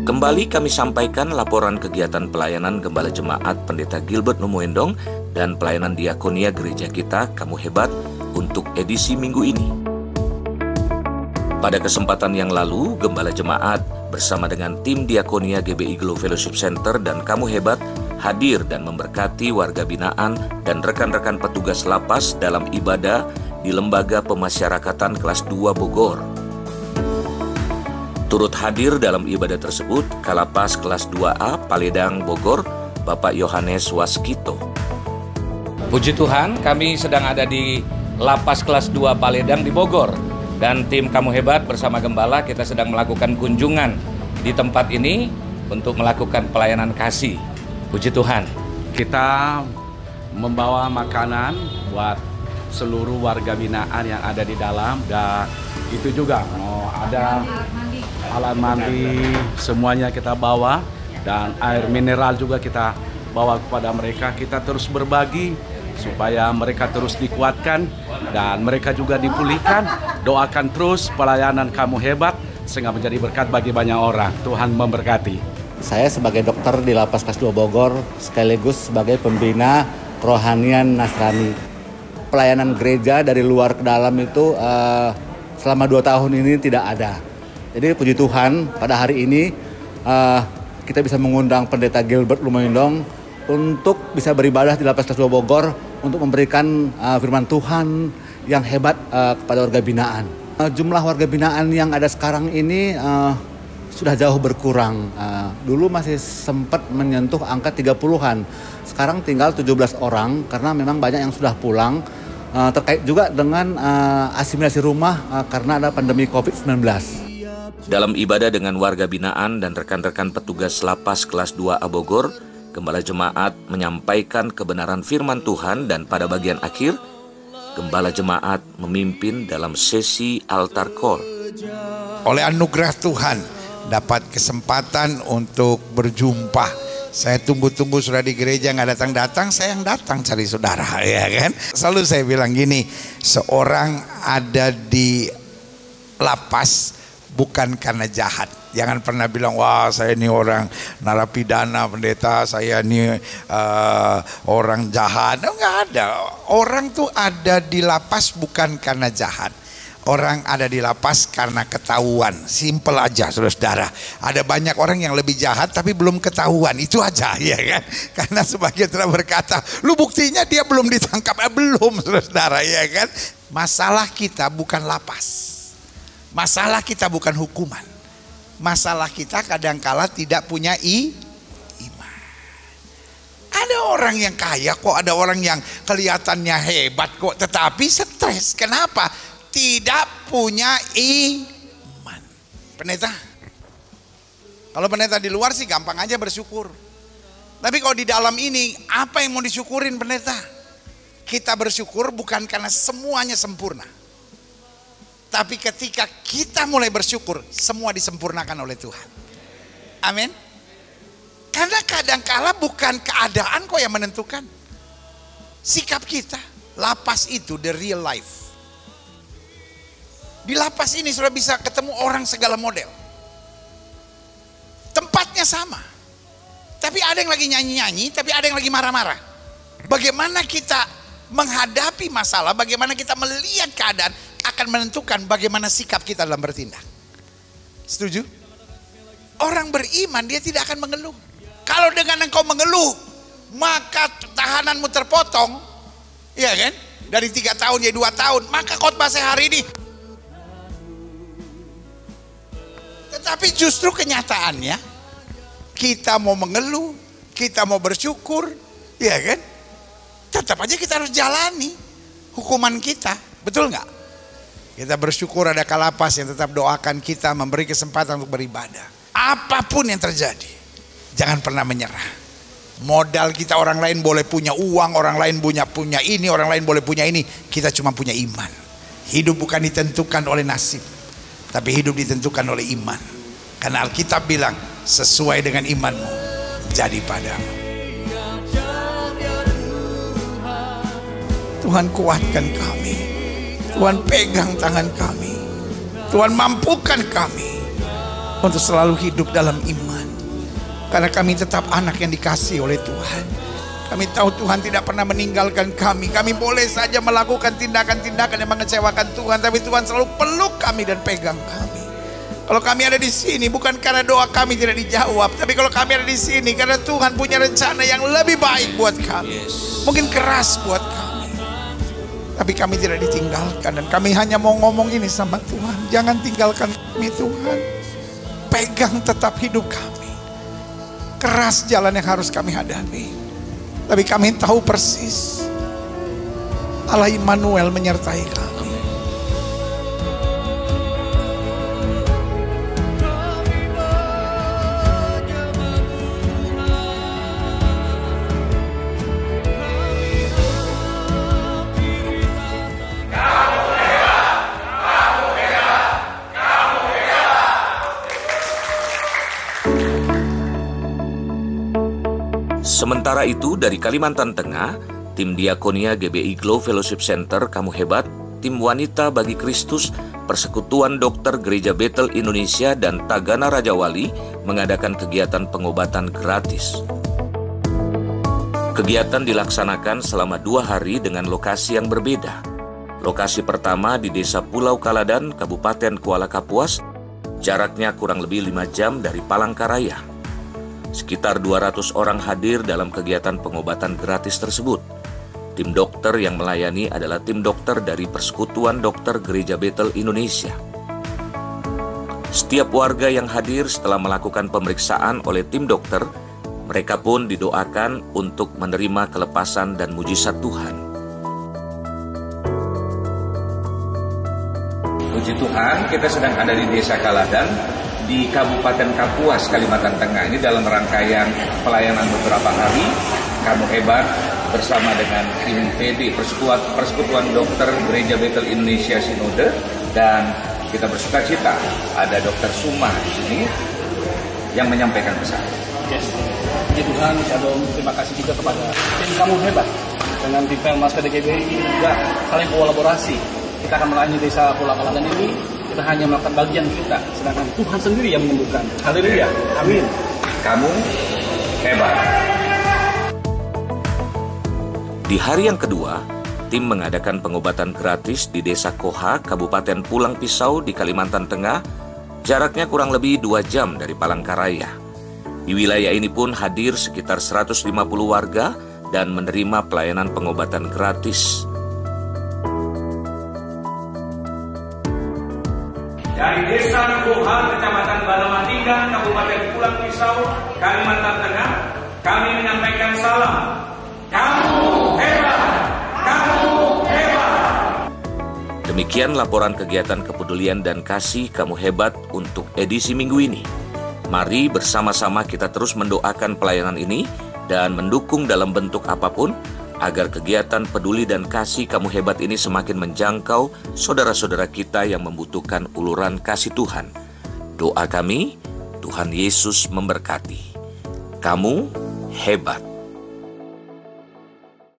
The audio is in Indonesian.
Kembali kami sampaikan laporan kegiatan pelayanan Gembala Jemaat Pendeta Gilbert Numuendong dan pelayanan diakonia gereja kita, Kamu Hebat, untuk edisi minggu ini. Pada kesempatan yang lalu, Gembala Jemaat bersama dengan tim diakonia GBI Glow Fellowship Center dan Kamu Hebat hadir dan memberkati warga binaan dan rekan-rekan petugas lapas dalam ibadah di Lembaga Pemasyarakatan kelas 2 Bogor. Turut hadir dalam ibadah tersebut Kalapas kelas 2A Paledang Bogor, Bapak Yohanes Waskito. Puji Tuhan, kami sedang ada di Lapas kelas 2 Paledang di Bogor. Dan tim Kamu Hebat bersama Gembala kita sedang melakukan kunjungan di tempat ini untuk melakukan pelayanan kasih. Puji Tuhan. Kita membawa makanan buat seluruh warga binaan yang ada di dalam. Dan itu juga ada alat mandi, semuanya kita bawa. Dan air mineral juga kita bawa kepada mereka. Kita terus berbagi supaya mereka terus dikuatkan dan mereka juga dipulihkan. Doakan terus pelayanan Kamu Hebat sehingga menjadi berkat bagi banyak orang. Tuhan memberkati. Saya sebagai dokter di Lapas kelas 2 Bogor sekaligus sebagai pembina kerohanian Nasrani. Pelayanan gereja dari luar ke dalam itu selama 2 tahun ini tidak ada. Jadi puji Tuhan pada hari ini kita bisa mengundang Pendeta Gilbert Numuendong untuk bisa beribadah di Lapas kelas 2 Bogor untuk memberikan firman Tuhan yang hebat kepada warga binaan. Jumlah warga binaan yang ada sekarang ini sudah jauh berkurang. Dulu masih sempat menyentuh angka 30-an. Sekarang tinggal 17 orang karena memang banyak yang sudah pulang. Terkait juga dengan asimilasi rumah karena ada pandemi COVID-19. Dalam ibadah dengan warga binaan dan rekan-rekan petugas Lapas kelas 2A Bogor, Gembala Jemaat menyampaikan kebenaran firman Tuhan dan pada bagian akhir, Gembala Jemaat memimpin dalam sesi altar call. Oleh anugerah Tuhan, dapat kesempatan untuk berjumpa. Saya tunggu-tunggu sudah di gereja nggak datang-datang, saya yang datang cari saudara, ya kan? Selalu saya bilang gini, seorang ada di lapas bukan karena jahat. Jangan pernah bilang, wah saya ini orang narapidana pendeta, saya ini orang jahat. Nggak ada. Orang tuh ada di lapas bukan karena jahat. Orang ada di lapas karena ketahuan. Simple aja saudara. Ada banyak orang yang lebih jahat tapi belum ketahuan. Itu aja ya kan. Karena sebagian telah berkata, lu buktinya dia belum ditangkap. Belum saudara ya kan. Masalah kita bukan lapas. Masalah kita bukan hukuman. Masalah kita kadangkala tidak punya iman. Ada orang yang kaya kok, ada orang yang kelihatannya hebat kok, tetapi stres. Kenapa? Tidak punya iman. Pendeta, kalau pendeta di luar sih gampang aja bersyukur. Tapi kalau di dalam ini, apa yang mau disyukurin pendeta? Kita bersyukur bukan karena semuanya sempurna. Tapi ketika kita mulai bersyukur, semua disempurnakan oleh Tuhan. Amin. Karena kadangkala bukan keadaan kok yang menentukan. Sikap kita. Lapas itu the real life. Di lapas ini sudah bisa ketemu orang segala model. Tempatnya sama. Tapi ada yang lagi nyanyi-nyanyi, tapi ada yang lagi marah-marah. Bagaimana kita menghadapi masalah, bagaimana kita melihat keadaan, akan menentukan bagaimana sikap kita dalam bertindak. Setuju? Orang beriman dia tidak akan mengeluh. Kalau dengan engkau mengeluh, maka tahananmu terpotong. Iya kan? Dari 3 tahun jadi 2 tahun. Maka khotbah saya hari ini. Tetapi justru kenyataannya, kita mau mengeluh, kita mau bersyukur, iya kan? Tetap aja kita harus jalani hukuman kita. Betul nggak? Kita bersyukur ada Kalapas yang tetap doakan kita, memberi kesempatan untuk beribadah. Apapun yang terjadi, jangan pernah menyerah. Modal kita orang lain boleh punya uang, orang lain punya ini, orang lain boleh punya ini. Kita cuma punya iman. Hidup bukan ditentukan oleh nasib, tapi hidup ditentukan oleh iman. Karena Alkitab bilang, sesuai dengan imanmu, jadi padamu. Tuhan kuatkan kami. Tuhan pegang tangan kami. Tuhan mampukan kami untuk selalu hidup dalam iman. Karena kami tetap anak yang dikasihi oleh Tuhan. Kami tahu Tuhan tidak pernah meninggalkan kami. Kami boleh saja melakukan tindakan-tindakan yang mengecewakan Tuhan, tapi Tuhan selalu peluk kami dan pegang kami. Kalau kami ada di sini bukan karena doa kami tidak dijawab, tapi kalau kami ada di sini karena Tuhan punya rencana yang lebih baik buat kami. Mungkin keras buat kami, tapi kami tidak ditinggalkan. Dan kami hanya mau ngomong ini sama Tuhan, jangan tinggalkan kami Tuhan. Pegang tetap hidup kami. Keras jalan yang harus kami hadapi, tapi kami tahu persis Allah Immanuel menyertai kami. Sementara itu dari Kalimantan Tengah, tim Diakonia GBI Glow Fellowship Center Kamu Hebat, tim Wanita Bagi Kristus, Persekutuan Dokter Gereja Bethel Indonesia dan Tagana Raja Wali mengadakan kegiatan pengobatan gratis. Kegiatan dilaksanakan selama 2 hari dengan lokasi yang berbeda. Lokasi pertama di Desa Pulau Kaladan, Kabupaten Kuala Kapuas, jaraknya kurang lebih 5 jam dari Palangkaraya. Sekitar 200 orang hadir dalam kegiatan pengobatan gratis tersebut. Tim dokter yang melayani adalah tim dokter dari Persekutuan Dokter Gereja Bethel Indonesia. Setiap warga yang hadir setelah melakukan pemeriksaan oleh tim dokter, mereka pun didoakan untuk menerima kelepasan dan mujizat Tuhan. Puji Tuhan, kita sedang ada di Desa Kaladan, di Kabupaten Kapuas, Kalimantan Tengah. Ini dalam rangkaian pelayanan beberapa hari. Kamu Hebat bersama dengan tim PD Persekutuan Dokter Gereja Bethel Indonesia Sinode, dan kita bersuka cita ada Dr. Suma di sini yang menyampaikan pesan. Yes. Puji Tuhan, Shalom. Terima kasih juga kepada tim Kamu Hebat dengan tim Pengmas PDGBI juga saling kolaborasi. Kita akan melayani Desa Pulau Kaladan ini. Kita hanya melakukan bagian kita, sedangkan Tuhan sendiri yang menyembuhkan. Haleluya, amin. Kamu hebat. Di hari yang kedua, tim mengadakan pengobatan gratis di Desa Koha, Kabupaten Pulang Pisau di Kalimantan Tengah, jaraknya kurang lebih 2 jam dari Palangkaraya. Di wilayah ini pun hadir sekitar 150 warga dan menerima pelayanan pengobatan gratis. Dari Desa Koha, Kecamatan Balamatinggan, Kabupaten Pulang Pisau, Kalimantan Tengah, kami menyampaikan salam. Kamu hebat! Kamu hebat! Demikian laporan kegiatan kepedulian dan kasih Kamu Hebat untuk edisi minggu ini. Mari bersama-sama kita terus mendoakan pelayanan ini dan mendukung dalam bentuk apapun, agar kegiatan peduli dan kasih Kamu Hebat ini semakin menjangkau saudara-saudara kita yang membutuhkan uluran kasih Tuhan. Doa kami, Tuhan Yesus memberkati. Kamu hebat.